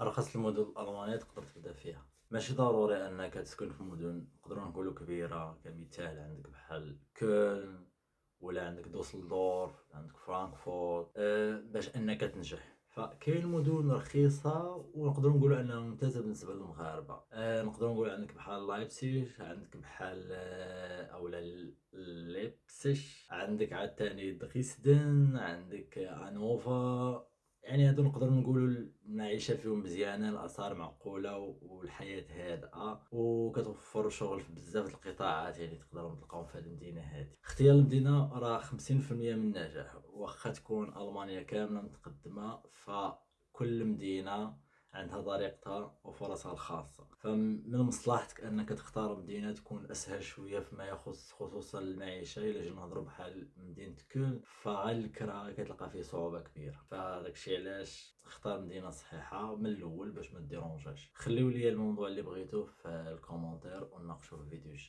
أرخص المدن الألمانية تقدر تبدا فيها، ماشي ضروري أنك تسكن في مدن نقدروا نقولوا كبيرة، كمثال عندك بحال كولن ولا عندك دوسلدورف ولا عندك فرانكفورت باش أنك تنجح. فكاين مدن رخيصة ونقدروا نقولوا أنها ممتازة بالنسبة للمغاربة، نقدروا نقولوا عندك بحال لايبزيج، عندك بحال أولا ليبسيش، عندك عاوتاني دريسدن، عندك هانوفر. يعني هادو نقدروا نقولوا المعيشة فيهم مزيانة، الأسعار معقولة والحياة هادئة وكتوفر شغل في بزاف د القطاعات، يعني تقدروا تلقاهم في هاد المدينة هادي. اختيار المدينة راه 50% من النجاح، واخا تكون ألمانيا كاملة متقدمة فكل مدينة عندها طريقتها وفرصها الخاصة، فمن مصلحتك أنك تختار مدينة تكون أسهل شوية فيما يخص خصوصا المعيشة. إلا جينا نهضروا بحال مدينة كول فغير الكرا كتلقى فيه صعوبة كبيرة، فداكشي علاش اختار مدينة صحيحة من الأول باش ما ديرونجاش. خليو لي الموضوع اللي بغيتوه في الكومنتير ونناقشوه في الفيديو الجاي.